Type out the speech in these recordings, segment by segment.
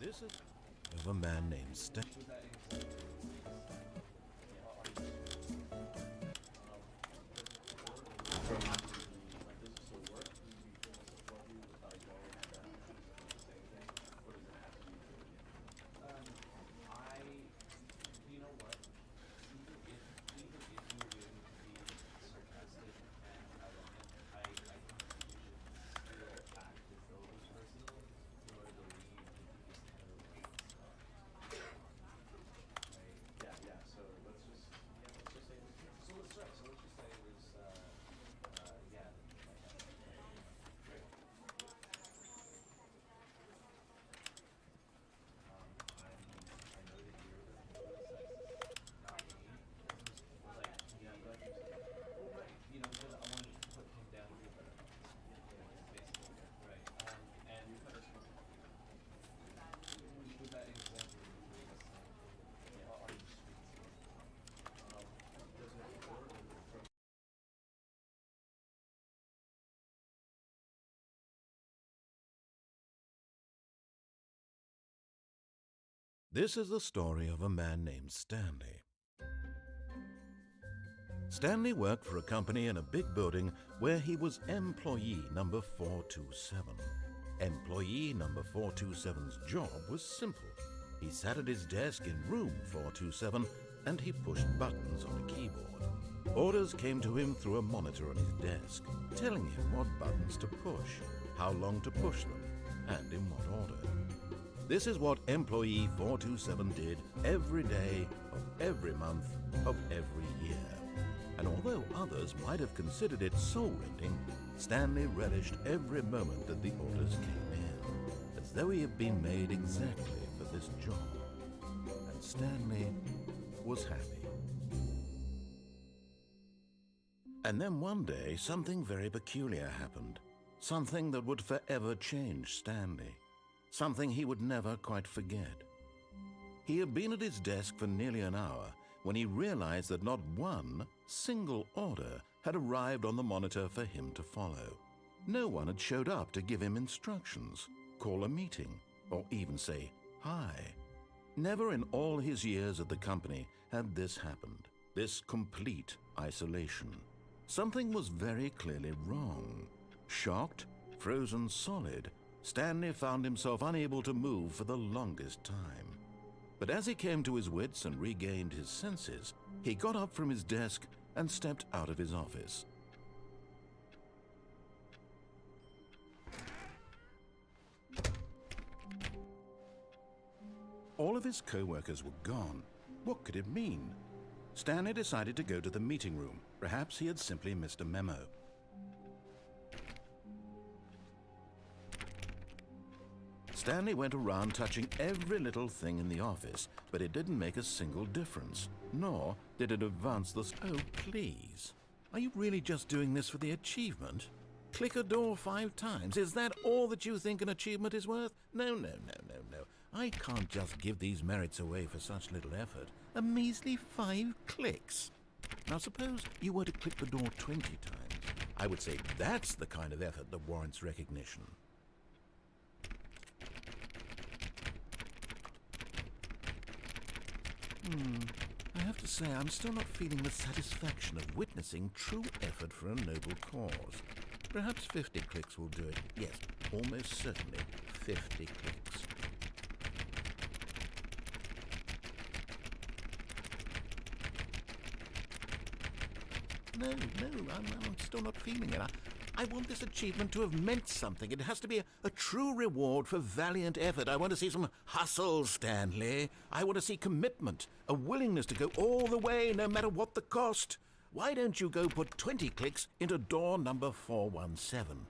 This is of a man named Stanley. This is the story of a man named Stanley. Stanley worked for a company in a big building where he was employee number 427. Employee number 427's job was simple. He sat at his desk in room 427 and he pushed buttons on a keyboard. Orders came to him through a monitor on his desk, telling him what buttons to push, how long to push them, and in what order. This is what employee 427 did every day of every month of every year. And although others might have considered it soul-rending, Stanley relished every moment that the orders came in, as though he had been made exactly for this job. And Stanley was happy. And then one day, something very peculiar happened. Something that would forever change Stanley. Something he would never quite forget. He had been at his desk for nearly an hour when he realized that not one single order had arrived on the monitor for him to follow. No one had showed up to give him instructions, call a meeting, or even say hi. Never in all his years at the company had this happened, this complete isolation. Something was very clearly wrong. Shocked, frozen solid, Stanley found himself unable to move for the longest time. But as he came to his wits and regained his senses, he got up from his desk and stepped out of his office. All of his co-workers were gone. What could it mean? Stanley decided to go to the meeting room. Perhaps he had simply missed a memo. Stanley went around touching every little thing in the office, but it didn't make a single difference, nor did it advance the... Oh, please. Are you really just doing this for the achievement? Click a door 5 times. Is that all that you think an achievement is worth? No. I can't just give these merits away for such little effort. A measly 5 clicks. Now suppose you were to click the door 20 times. I would say that's the kind of effort that warrants recognition. I have to say, I'm still not feeling the satisfaction of witnessing true effort for a noble cause. Perhaps 50 clicks will do it. Yes, almost certainly 50 clicks. No, I'm still not feeling it. I want this achievement to have meant something. It has to be a true reward for valiant effort. I want to see some hustle, Stanley. I want to see commitment, a willingness to go all the way, no matter what the cost. Why don't you go put 20 clicks into door number 417?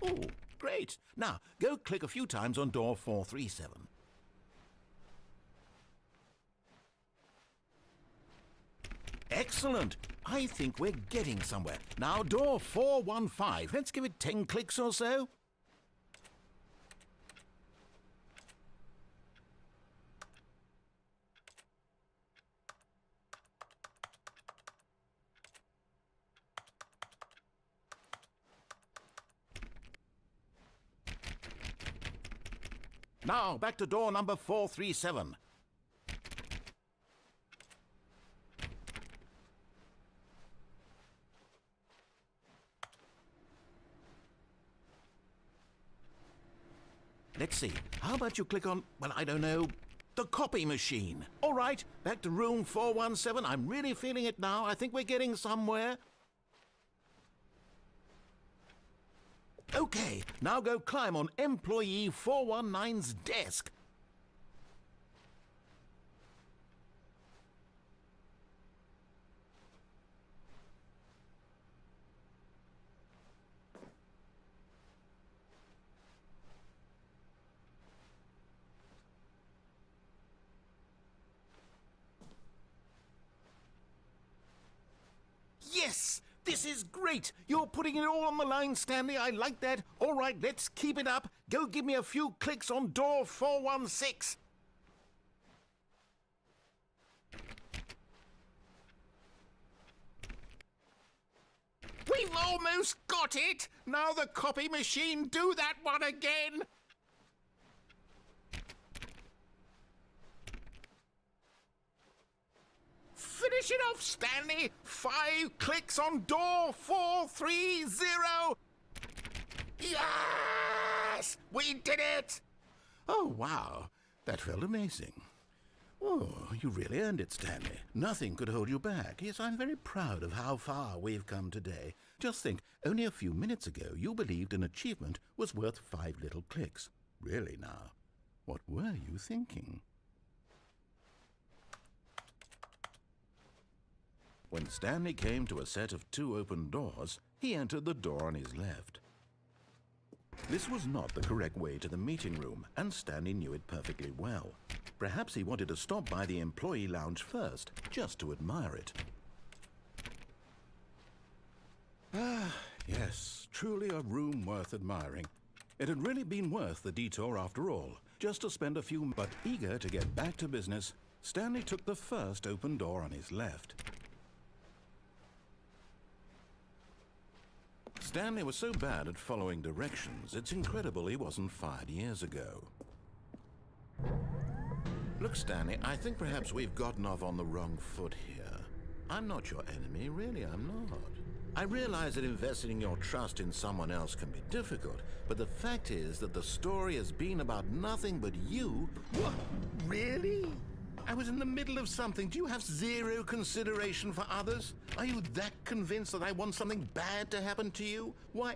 Oh, great. Now, go click a few times on door 437. Excellent. I think we're getting somewhere. Now, door 415. Let's give it 10 clicks or so. Now, back to door number 437. Let's see. How about you click on, well, I don't know, the copy machine. All right, back to room 417. I'm really feeling it now. I think we're getting somewhere. Okay, now go climb on employee 419's desk. Yes! This is great! You're putting it all on the line, Stanley. I like that. All right, let's keep it up. Go give me a few clicks on door 416. We've almost got it! Now the copy machine, do that one again! Finish it off, Stanley! 5 clicks on door 430! Yes! We did it! Oh, wow. That felt amazing. Oh, you really earned it, Stanley. Nothing could hold you back. Yes, I'm very proud of how far we've come today. Just think, only a few minutes ago you believed an achievement was worth 5 little clicks. Really now, what were you thinking? When Stanley came to a set of 2 open doors, he entered the door on his left. This was not the correct way to the meeting room, and Stanley knew it perfectly well. Perhaps he wanted to stop by the employee lounge first, just to admire it. Ah, yes, truly a room worth admiring. It had really been worth the detour after all, just to spend a few. But eager to get back to business, Stanley took the first open door on his left. Stanley was so bad at following directions, it's incredible he wasn't fired years ago. Look, Stanley, I think perhaps we've gotten off on the wrong foot here. I'm not your enemy, really, I'm not. I realize that investing your trust in someone else can be difficult, but the fact is that the story has been about nothing but you. What? Really? I was in the middle of something. Do you have zero consideration for others? Are you that convinced that I want something bad to happen to you? Why,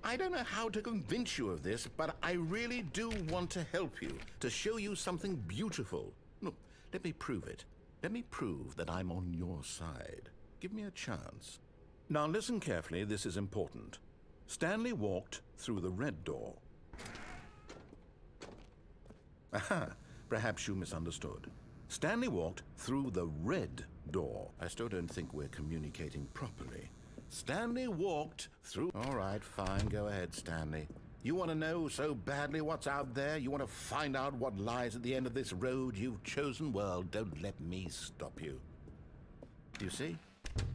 I don't know how to convince you of this, but I really do want to help you, to show you something beautiful. Look, let me prove it. Let me prove that I'm on your side. Give me a chance. Now listen carefully, this is important. Stanley walked through the red door. Aha, perhaps you misunderstood. Stanley walked through the red door. I still don't think we're communicating properly. Stanley walked through... All right, fine, go ahead, Stanley. You want to know so badly what's out there? You want to find out what lies at the end of this road you've chosen? Well, don't let me stop you. You see?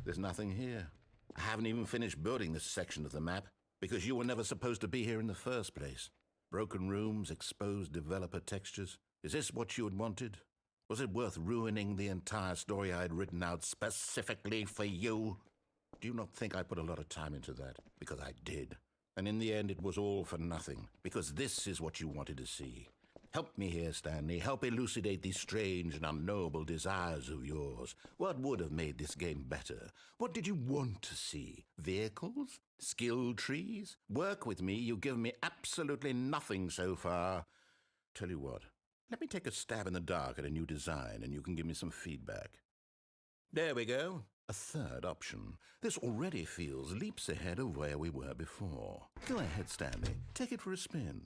There's nothing here. I haven't even finished building this section of the map, because you were never supposed to be here in the first place. Broken rooms, exposed developer textures. Is this what you had wanted? Was it worth ruining the entire story I had written out specifically for you? Do you not think I put a lot of time into that? Because I did. And in the end, it was all for nothing, because this is what you wanted to see. Help me here, Stanley. Help elucidate these strange and unknowable desires of yours. What would have made this game better? What did you want to see? Vehicles? Skill trees? Work with me. You've given me absolutely nothing so far. Tell you what, let me take a stab in the dark at a new design, and you can give me some feedback. There we go. A third option. This already feels leaps ahead of where we were before. Go ahead, Stanley. Take it for a spin.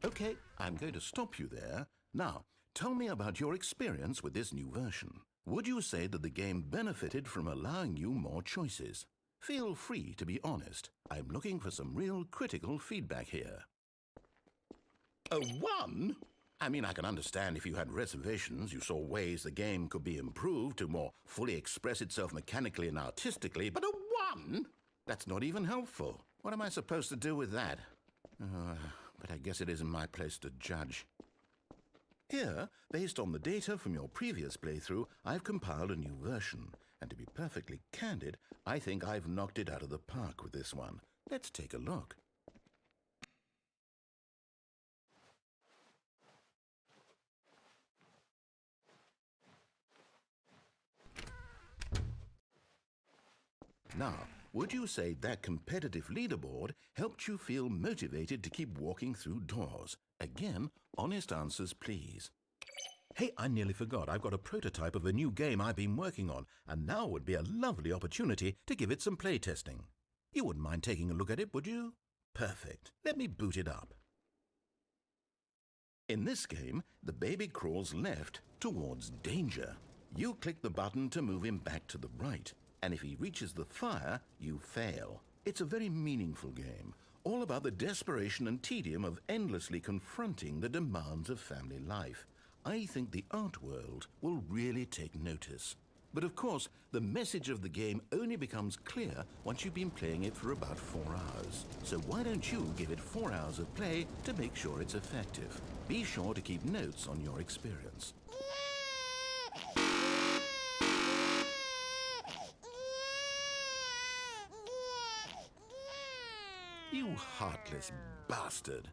Okay, I'm going to stop you there. Now, tell me about your experience with this new version. Would you say that the game benefited from allowing you more choices? Feel free to be honest. I'm looking for some real critical feedback here. A 1? I mean, I can understand if you had reservations, you saw ways the game could be improved to more fully express itself mechanically and artistically, but a 1? That's not even helpful. What am I supposed to do with that? But I guess it isn't my place to judge. Here, based on the data from your previous playthrough, I've compiled a new version. And to be perfectly candid, I think I've knocked it out of the park with this one. Let's take a look. Now, would you say that competitive leaderboard helped you feel motivated to keep walking through doors? Again, honest answers, please. Hey, I nearly forgot. I've got a prototype of a new game I've been working on, and now would be a lovely opportunity to give it some playtesting. You wouldn't mind taking a look at it, would you? Perfect. Let me boot it up. In this game, the baby crawls left towards danger. You click the button to move him back to the right. And if he reaches the fire, you fail. It's a very meaningful game, all about the desperation and tedium of endlessly confronting the demands of family life. I think the art world will really take notice. But of course, the message of the game only becomes clear once you've been playing it for about 4 hours. So why don't you give it 4 hours of play to make sure it's effective? Be sure to keep notes on your experience. You heartless bastard.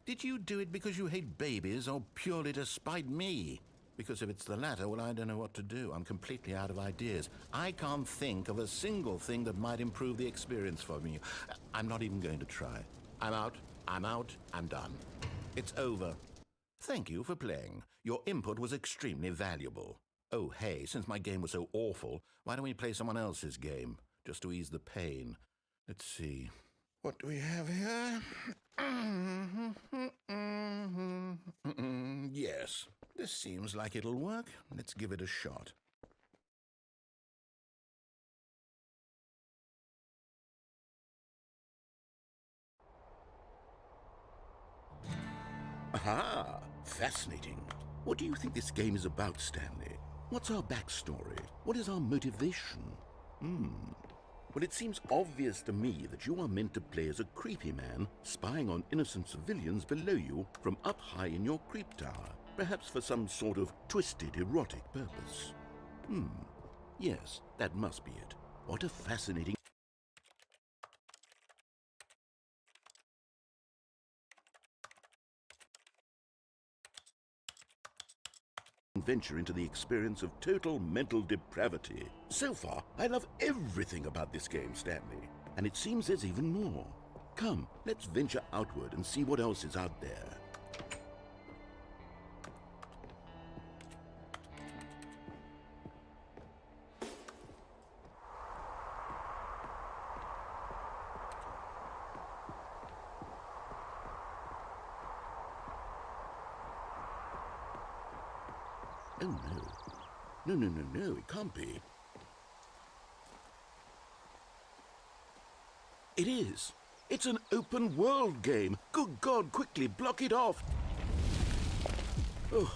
Did you do it because you hate babies or purely to spite me? Because if it's the latter, well, I don't know what to do. I'm completely out of ideas. I can't think of a single thing that might improve the experience for me. I'm not even going to try. I'm out, I'm done. It's over. Thank you for playing. Your input was extremely valuable. Oh, hey, since my game was so awful, why don't we play someone else's game, just to ease the pain? Let's see. What do we have here? Yes, this seems like it'll work. Let's give it a shot. Aha! Fascinating. What do you think this game is about, Stanley? What's our backstory? What is our motivation? Well, it seems obvious to me that you are meant to play as a creepy man spying on innocent civilians below you from up high in your creep tower, perhaps for some sort of twisted erotic purpose. Yes, that must be it. What a fascinating venture into the experience of total mental depravity. So far, I love everything about this game, Stanley. And it seems there's even more. Come, let's venture outward and see what else is out there. Oh, no. No, it can't be. It is. It's an open world game. Good God, quickly, block it off. Oh,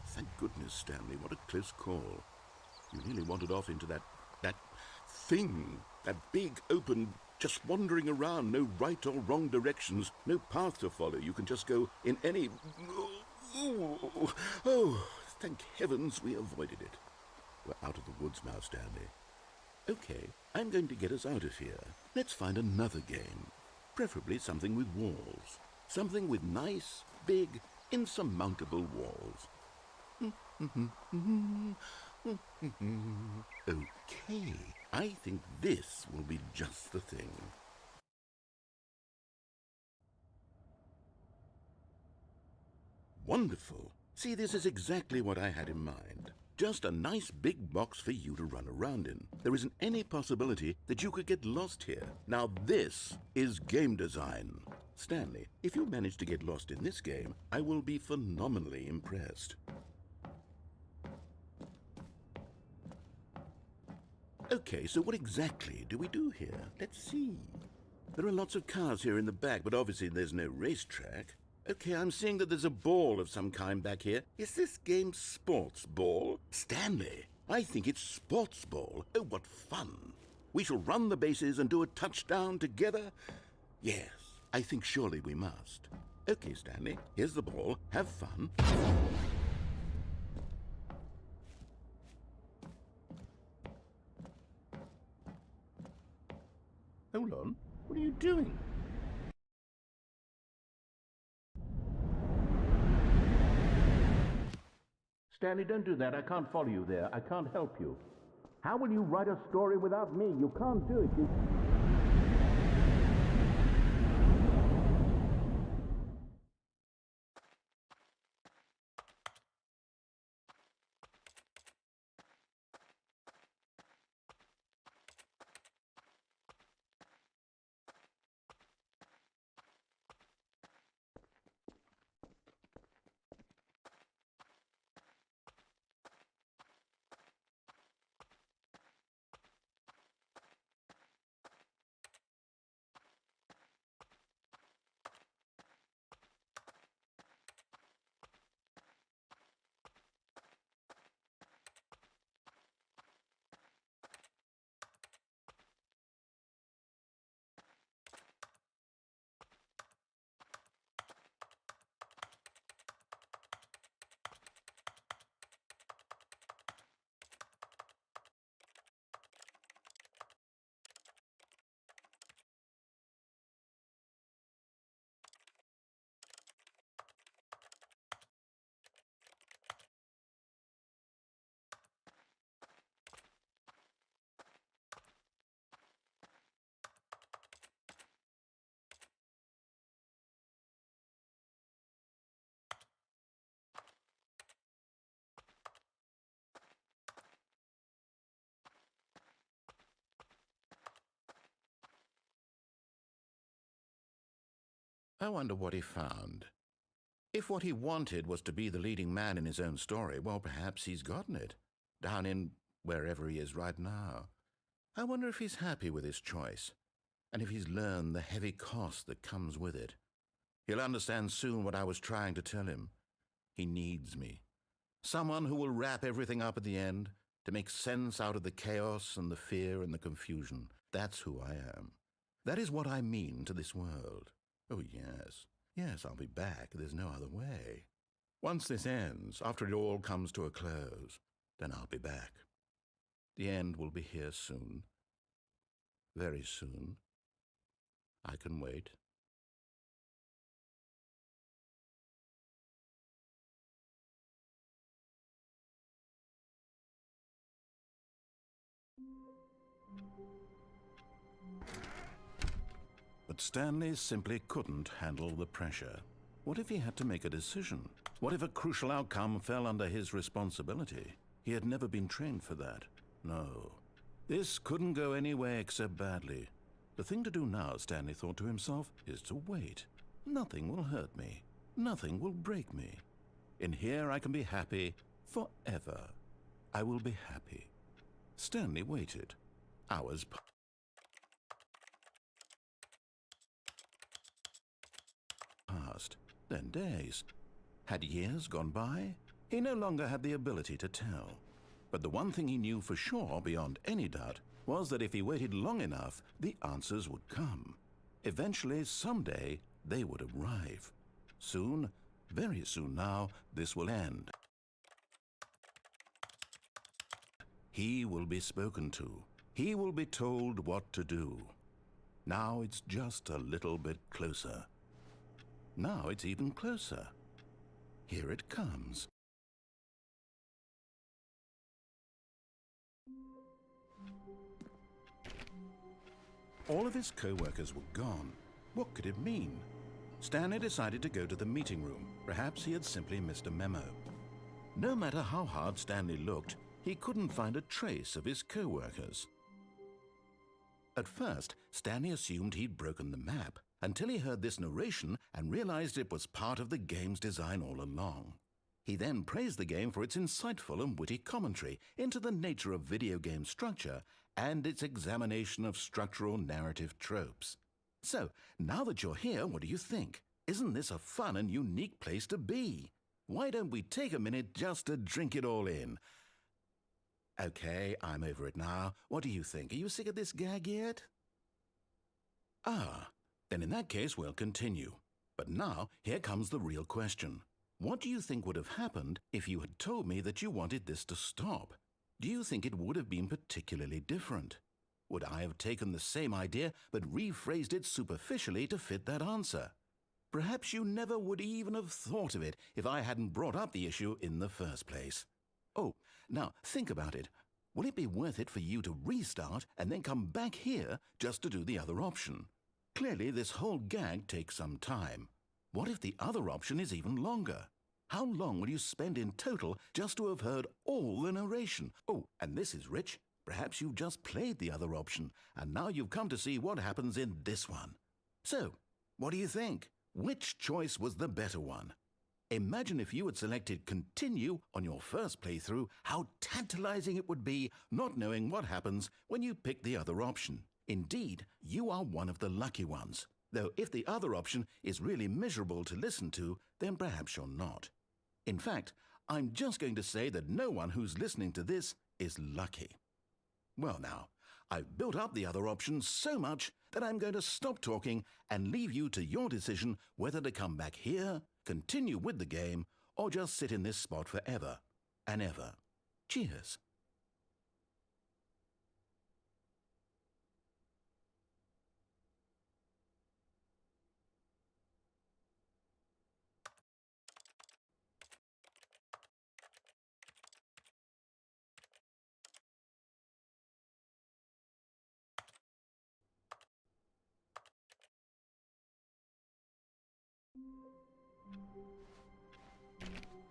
thank goodness, Stanley. What a close call. You nearly wandered off into that thing. That big, open, just wandering around. No right or wrong directions. No path to follow. You can just go in any... Oh, thank heavens we avoided it. We're out of the woods now, Stanley. Okay, I'm going to get us out of here. Let's find another game. Preferably something with walls. Something with nice, big, insurmountable walls. Okay, I think this will be just the thing. Wonderful. See, this is exactly what I had in mind. Just a nice big box for you to run around in. There isn't any possibility that you could get lost here. Now this is game design. Stanley, if you manage to get lost in this game, I will be phenomenally impressed. Okay, so what exactly do we do here? Let's see. There are lots of cars here in the back, but obviously there's no racetrack. Okay, I'm seeing that there's a ball of some kind back here. Is this game sports ball? Stanley, I think it's sports ball. Oh, what fun. We shall run the bases and do a touchdown together? Yes, I think surely we must. Okay, Stanley, here's the ball. Have fun. Hold on. What are you doing? Stanley, don't do that. I can't follow you there. I can't help you. How will you write a story without me? You can't do it. I wonder what he found. If what he wanted was to be the leading man in his own story, well, perhaps he's gotten it, down in wherever he is right now. I wonder if he's happy with his choice, and if he's learned the heavy cost that comes with it. He'll understand soon what I was trying to tell him. He needs me. Someone who will wrap everything up at the end, to make sense out of the chaos and the fear and the confusion. That's who I am. That is what I mean to this world. Oh, yes. Yes, I'll be back. There's no other way. Once this ends, after it all comes to a close, then I'll be back. The end will be here soon. Very soon. I can wait. But Stanley simply couldn't handle the pressure. What if he had to make a decision? What if a crucial outcome fell under his responsibility? He had never been trained for that. No. This couldn't go any way except badly. The thing to do now, Stanley thought to himself, is to wait. Nothing will hurt me. Nothing will break me. In here I can be happy forever. I will be happy. Stanley waited. Hours passed. then days. Had years gone by? He no longer had the ability to tell. But the one thing he knew for sure, beyond any doubt, was that if he waited long enough, the answers would come. Eventually, someday, they would arrive. Soon, very soon now, this will end. He will be spoken to. He will be told what to do. Now it's just a little bit closer. Now it's even closer. Here it comes. All of his co-workers were gone. What could it mean? Stanley decided to go to the meeting room. Perhaps he had simply missed a memo. No matter how hard Stanley looked, he couldn't find a trace of his co-workers. At first, Stanley assumed he'd broken the map, until he heard this narration and realized it was part of the game's design all along. He then praised the game for its insightful and witty commentary into the nature of video game structure and its examination of structural narrative tropes. So, now that you're here, what do you think? Isn't this a fun and unique place to be? Why don't we take a minute just to drink it all in? Okay, I'm over it now. What do you think? Are you sick of this gag yet? Ah, then in that case we'll continue. But now, here comes the real question. What do you think would have happened if you had told me that you wanted this to stop? Do you think it would have been particularly different? Would I have taken the same idea but rephrased it superficially to fit that answer? Perhaps you never would even have thought of it if I hadn't brought up the issue in the first place. Oh, now think about it. Will it be worth it for you to restart and then come back here just to do the other option? Clearly, this whole gag takes some time. What if the other option is even longer? How long will you spend in total just to have heard all the narration? Oh, and this is rich. Perhaps you've just played the other option, and now you've come to see what happens in this one. So, what do you think? Which choice was the better one? Imagine if you had selected Continue on your first playthrough, how tantalizing it would be not knowing what happens when you pick the other option. Indeed, you are one of the lucky ones. Though if the other option is really miserable to listen to, then perhaps you're not. In fact, I'm just going to say that no one who's listening to this is lucky. Well now, I've built up the other options so much that I'm going to stop talking and leave you to your decision whether to come back here, continue with the game, or just sit in this spot forever and ever. Cheers.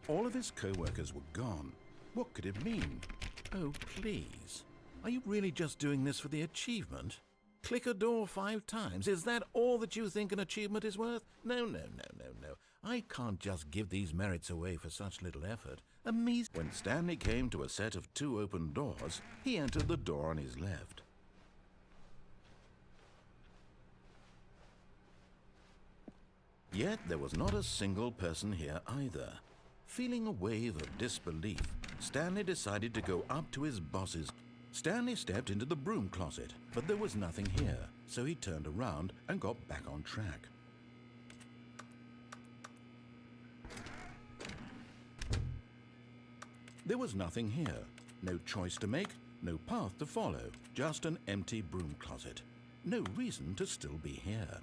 All of his co-workers were gone. What could it mean? Oh, please. Are you really just doing this for the achievement? Click a door 5 times. Is that all that you think an achievement is worth? No. I can't just give these merits away for such little effort. When Stanley came to a set of 2 open doors, he entered the door on his left. Yet there was not a single person here either. Feeling a wave of disbelief, Stanley decided to go up to his boss's. Stanley stepped into the broom closet, but there was nothing here, so he turned around and got back on track. There was nothing here. No choice to make, no path to follow, just an empty broom closet. No reason to still be here.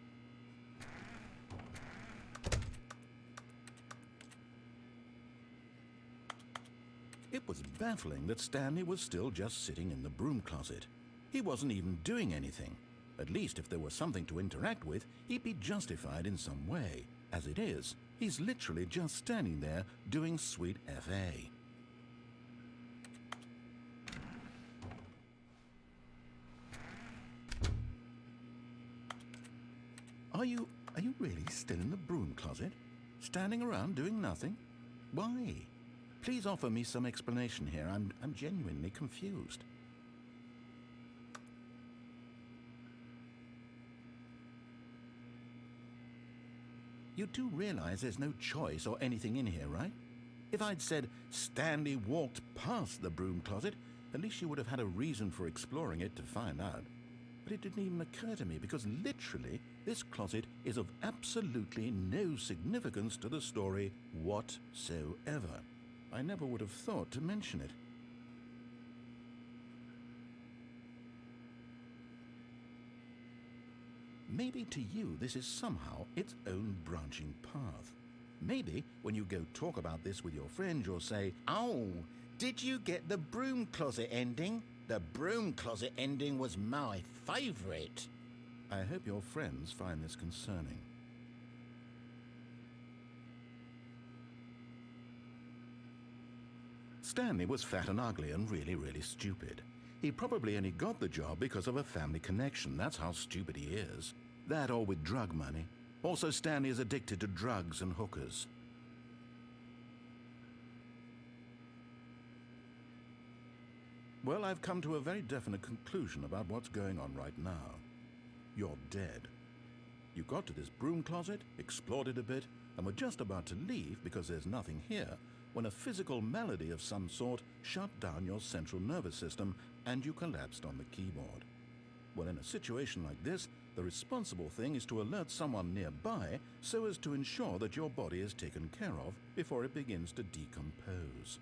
It was baffling that Stanley was still just sitting in the broom closet. He wasn't even doing anything. At least if there was something to interact with, he'd be justified in some way. As it is, he's literally just standing there doing sweet FA. Are you really still in the broom closet? Standing around doing nothing? Why? Please offer me some explanation here. I'm genuinely confused. You do realize there's no choice or anything in here, right? If I'd said Stanley walked past the broom closet, at least you would have had a reason for exploring it to find out. But it didn't even occur to me because literally this closet is of absolutely no significance to the story whatsoever. I never would have thought to mention it. Maybe to you this is somehow its own branching path. Maybe when you go talk about this with your friend, you'll say, "Oh, did you get the broom closet ending? The broom closet ending was my favorite." I hope your friends find this concerning. Stanley was fat and ugly and really stupid. He probably only got the job because of a family connection. That's how stupid he is. That or with drug money. Also, Stanley is addicted to drugs and hookers. Well, I've come to a very definite conclusion about what's going on right now. You're dead. You got to this broom closet, explored it a bit, and were just about to leave because there's nothing here, when a physical malady of some sort shut down your central nervous system and you collapsed on the keyboard. Well, in a situation like this, the responsible thing is to alert someone nearby so as to ensure that your body is taken care of before it begins to decompose.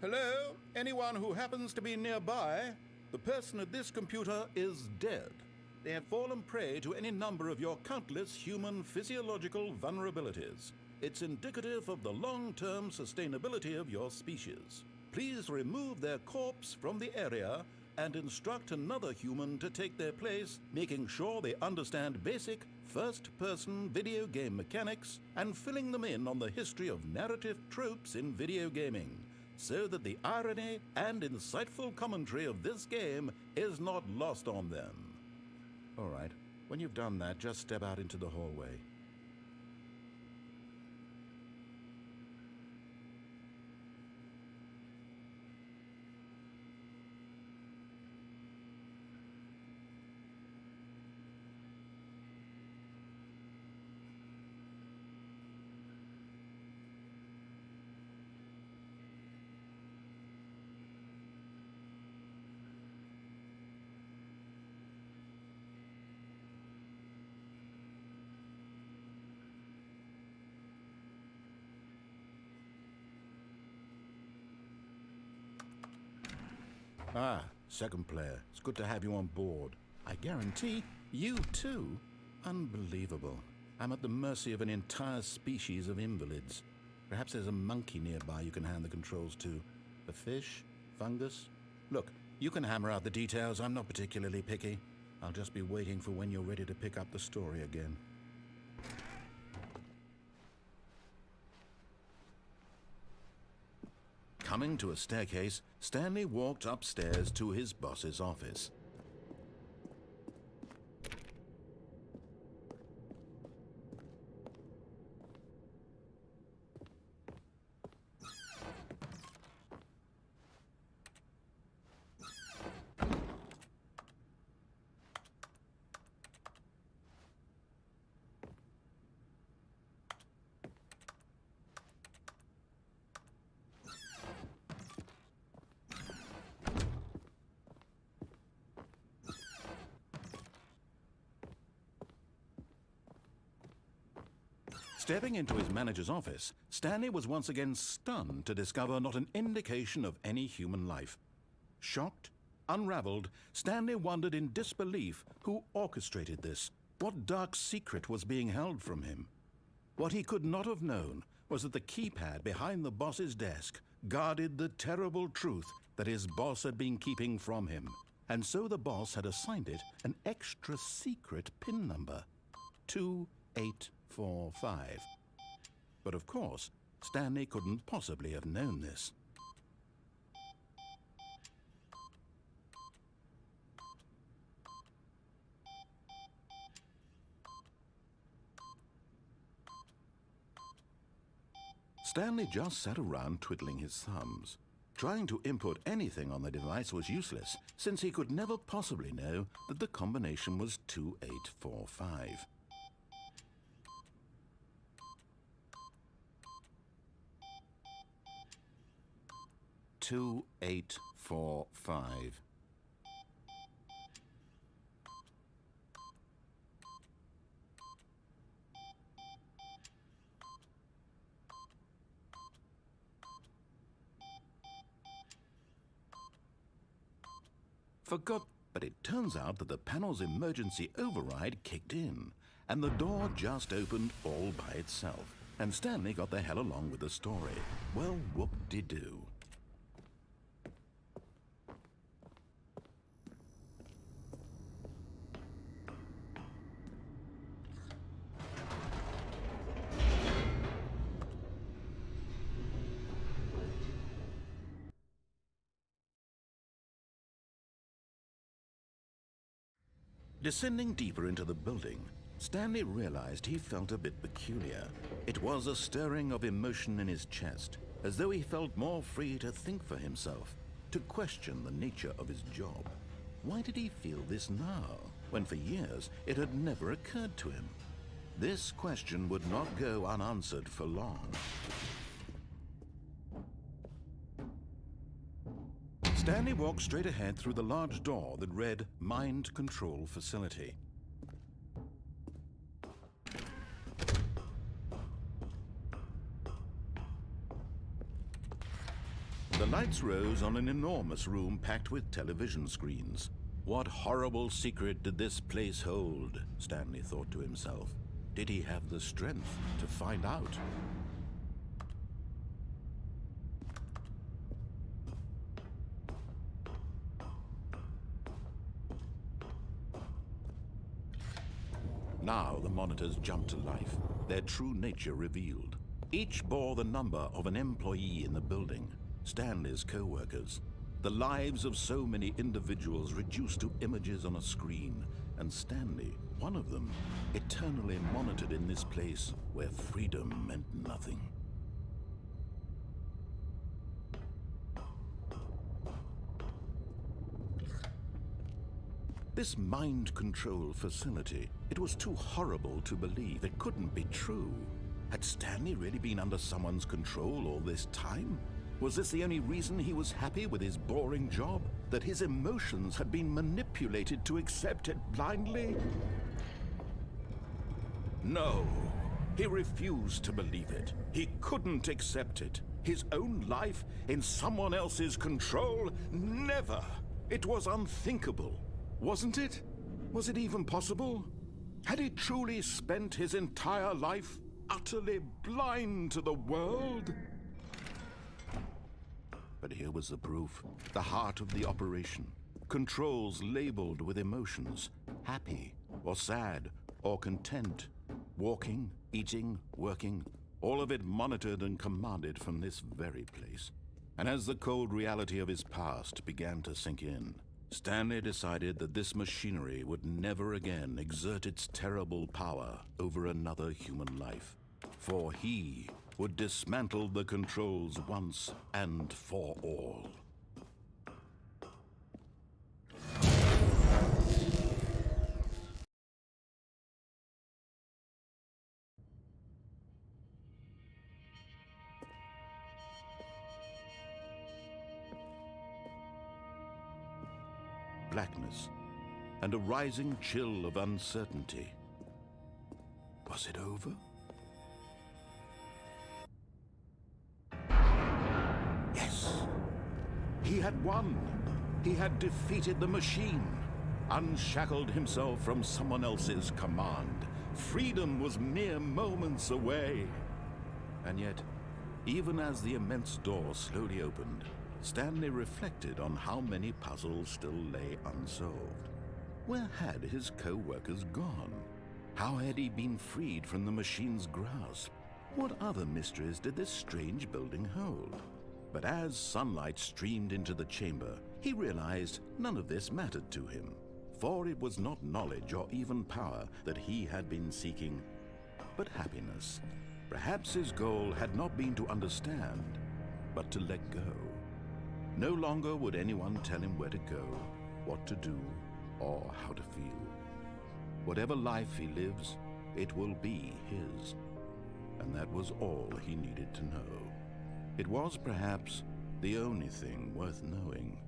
Hello? Anyone who happens to be nearby? The person at this computer is dead. They have fallen prey to any number of your countless human physiological vulnerabilities. It's indicative of the long-term sustainability of your species. Please remove their corpse from the area and instruct another human to take their place, making sure they understand basic first-person video game mechanics and filling them in on the history of narrative tropes in video gaming, so that the irony and insightful commentary of this game is not lost on them. All right, when you've done that, just step out into the hallway. Ah, second player. It's good to have you on board. I guarantee you too. Unbelievable. I'm at the mercy of an entire species of invalids. Perhaps there's a monkey nearby you can hand the controls to. A fish? Fungus? Look, you can hammer out the details. I'm not particularly picky. I'll just be waiting for when you're ready to pick up the story again. Coming to a staircase, Stanley walked upstairs to his boss's office. Stepping into his manager's office, Stanley was once again stunned to discover not an indication of any human life. Shocked, unraveled, Stanley wondered in disbelief who orchestrated this. What dark secret was being held from him? What he could not have known was that the keypad behind the boss's desk guarded the terrible truth that his boss had been keeping from him. And so the boss had assigned it an extra secret PIN number, 2845. But of course, Stanley couldn't possibly have known this. Stanley just sat around twiddling his thumbs. Trying to input anything on the device was useless, since he could never possibly know that the combination was 2845. 2845. Forgot, but it turns out that the panel's emergency override kicked in, and the door just opened all by itself. And Stanley got the hell along with the story. Well, whoop-de-doo. Descending deeper into the building, Stanley realized he felt a bit peculiar. It was a stirring of emotion in his chest, as though he felt more free to think for himself, to question the nature of his job. Why did he feel this now, when for years it had never occurred to him? This question would not go unanswered for long. Stanley walked straight ahead through the large door that read Mind Control Facility. The lights rose on an enormous room packed with television screens. What horrible secret did this place hold? Stanley thought to himself. Did he have the strength to find out? Now the monitors jumped to life, their true nature revealed. Each bore the number of an employee in the building, Stanley's co-workers. The lives of so many individuals reduced to images on a screen, and Stanley, one of them, eternally monitored in this place where freedom meant nothing. This mind control facility, it was too horrible to believe. It couldn't be true. Had Stanley really been under someone's control all this time? Was this the only reason he was happy with his boring job? That his emotions had been manipulated to accept it blindly? No, he refused to believe it. He couldn't accept it. His own life in someone else's control? Never! It was unthinkable. Wasn't it? Was it even possible? Had he truly spent his entire life utterly blind to the world? But here was the proof. The heart of the operation. Controls labeled with emotions. Happy, or sad, or content. Walking, eating, working. All of it monitored and commanded from this very place. And as the cold reality of his past began to sink in, Stanley decided that this machinery would never again exert its terrible power over another human life. For he would dismantle the controls once and for all. Blackness, and a rising chill of uncertainty. Was it over? Yes! He had won! He had defeated the machine, unshackled himself from someone else's command. Freedom was mere moments away. And yet, even as the immense door slowly opened, Stanley reflected on how many puzzles still lay unsolved. Where had his co-workers gone? How had he been freed from the machine's grasp? What other mysteries did this strange building hold? But as sunlight streamed into the chamber, he realized none of this mattered to him, for it was not knowledge or even power that he had been seeking, but happiness. Perhaps his goal had not been to understand, but to let go. No longer would anyone tell him where to go, what to do, or how to feel. Whatever life he lives, it will be his. And that was all he needed to know. It was perhaps the only thing worth knowing.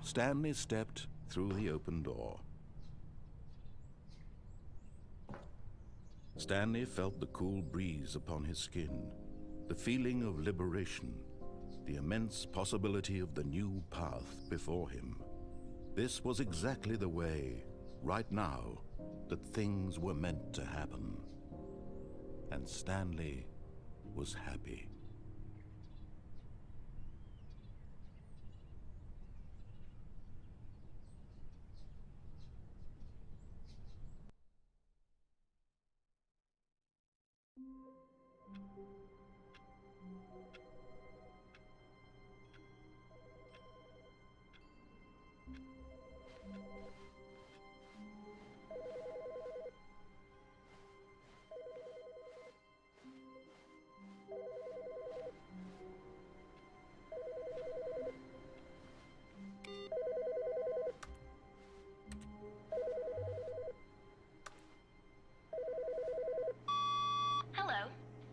Stanley stepped through the open door. Stanley felt the cool breeze upon his skin, the feeling of liberation, the immense possibility of the new path before him. This was exactly the way, right now, that things were meant to happen. And Stanley was happy. Hello.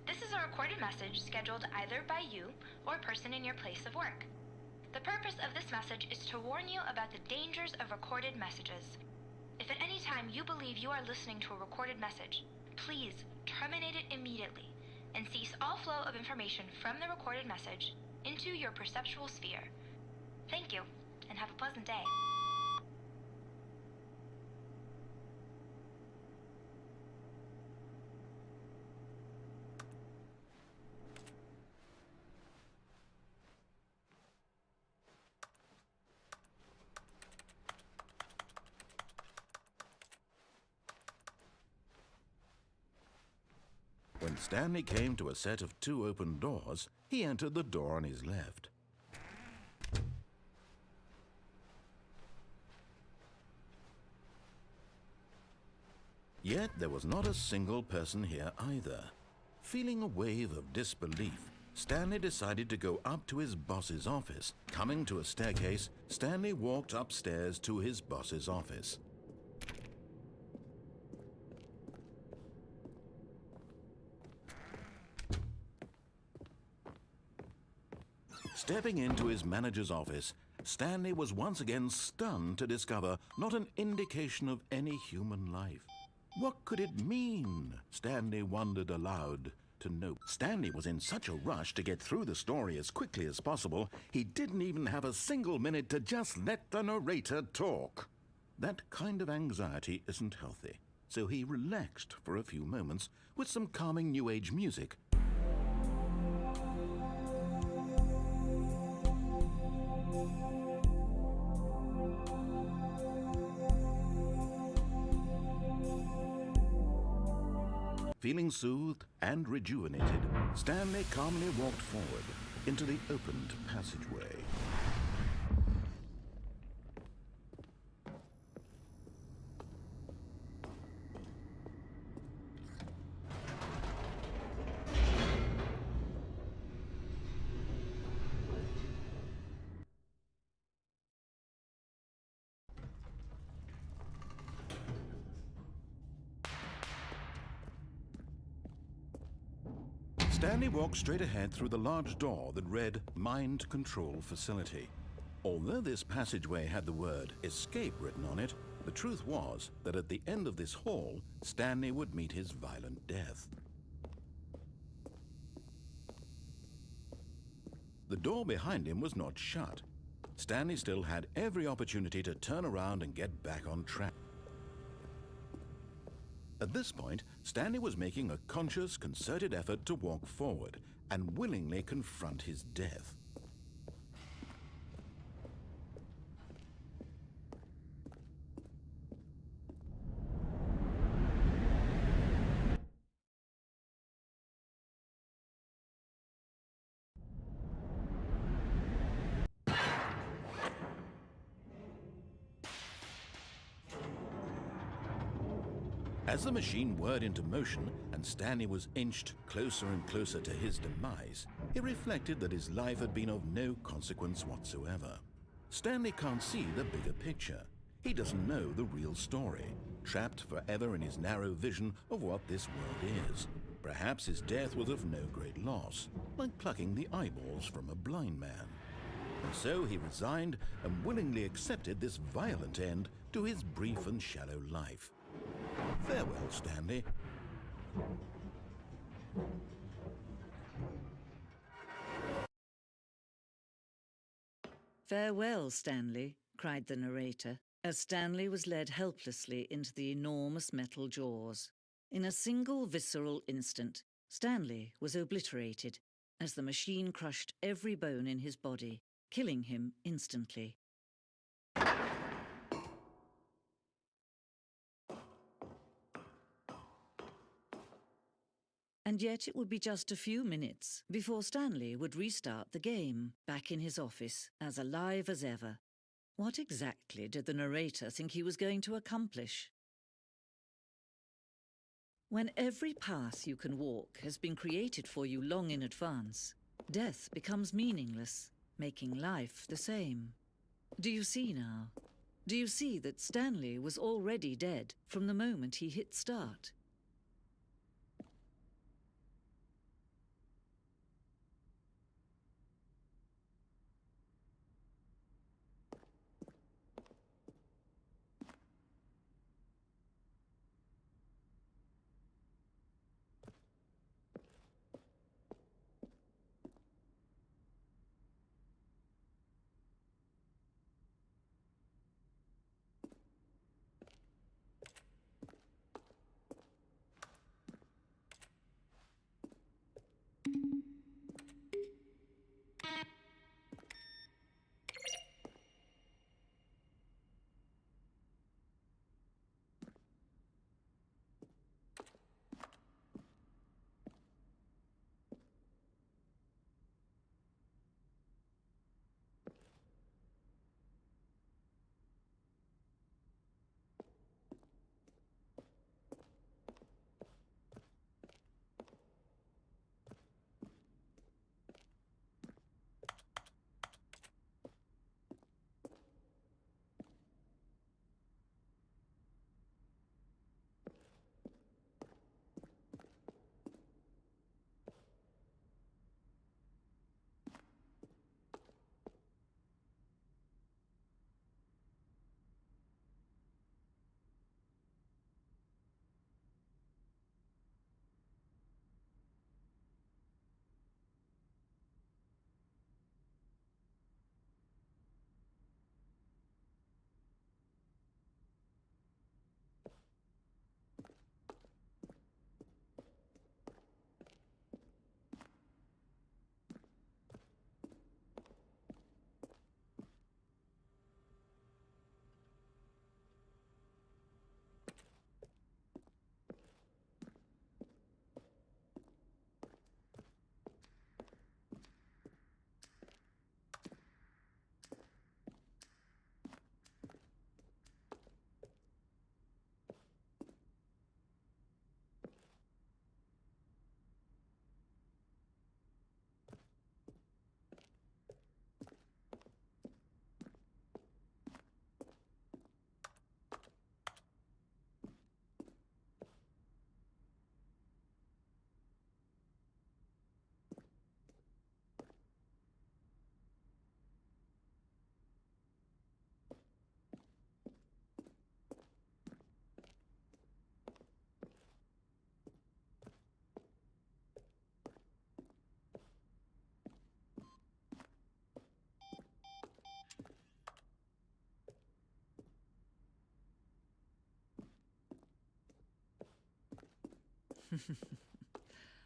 This is a recorded message scheduled either by you or a person in your place of work. The purpose of this message is to warn you about the dangers of recorded messages. If at any time you believe you are listening to a recorded message, please terminate it immediately and cease all flow of information from the recorded message into your perceptual sphere. Thank you, and have a pleasant day. When Stanley came to a set of 2 open doors, he entered the door on his left. Yet there was not a single person here either. Feeling a wave of disbelief, Stanley decided to go up to his boss's office. Coming to a staircase, Stanley walked upstairs to his boss's office. Stepping into his manager's office, Stanley was once again stunned to discover not an indication of any human life. What could it mean? Stanley wondered aloud to know. Stanley was in such a rush to get through the story as quickly as possible, he didn't even have a single minute to just let the narrator talk. That kind of anxiety isn't healthy, so he relaxed for a few moments with some calming New Age music. Feeling soothed and rejuvenated, Stanley calmly walked forward into the opened passageway. Stanley walked straight ahead through the large door that read Mind Control Facility. Although this passageway had the word escape written on it, the truth was that at the end of this hall, Stanley would meet his violent death. The door behind him was not shut. Stanley still had every opportunity to turn around and get back on track. At this point, Stanley was making a conscious, concerted effort to walk forward and willingly confront his death. As the machine whirred into motion and Stanley was inched closer and closer to his demise, he reflected that his life had been of no consequence whatsoever. Stanley can't see the bigger picture. He doesn't know the real story, trapped forever in his narrow vision of what this world is. Perhaps his death was of no great loss, like plucking the eyeballs from a blind man. And so he resigned and willingly accepted this violent end to his brief and shallow life. Farewell, Stanley. "Farewell, Stanley," cried the narrator, as Stanley was led helplessly into the enormous metal jaws. In a single visceral instant, Stanley was obliterated as the machine crushed every bone in his body, killing him instantly. And yet it would be just a few minutes before Stanley would restart the game, back in his office, as alive as ever. What exactly did the narrator think he was going to accomplish? When every path you can walk has been created for you long in advance, death becomes meaningless, making life the same. Do you see now? Do you see that Stanley was already dead from the moment he hit start?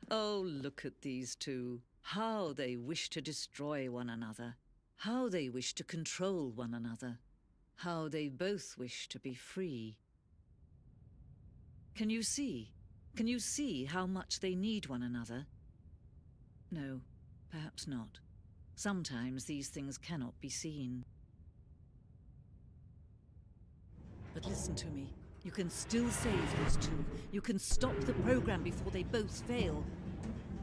Oh, look at these two. How they wish to destroy one another. How they wish to control one another. How they both wish to be free. Can you see? Can you see how much they need one another? No, perhaps not. Sometimes these things cannot be seen. But listen to me. You can still save these two. You can stop the program before they both fail.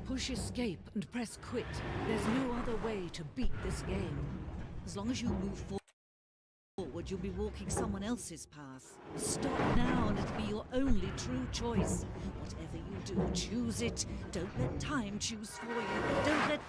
Push escape and press quit. There's no other way to beat this game. As long as you move forward, you'll be walking someone else's path. Stop now and it'll be your only true choice. Whatever you do, choose it. Don't let time choose for you. Don't let...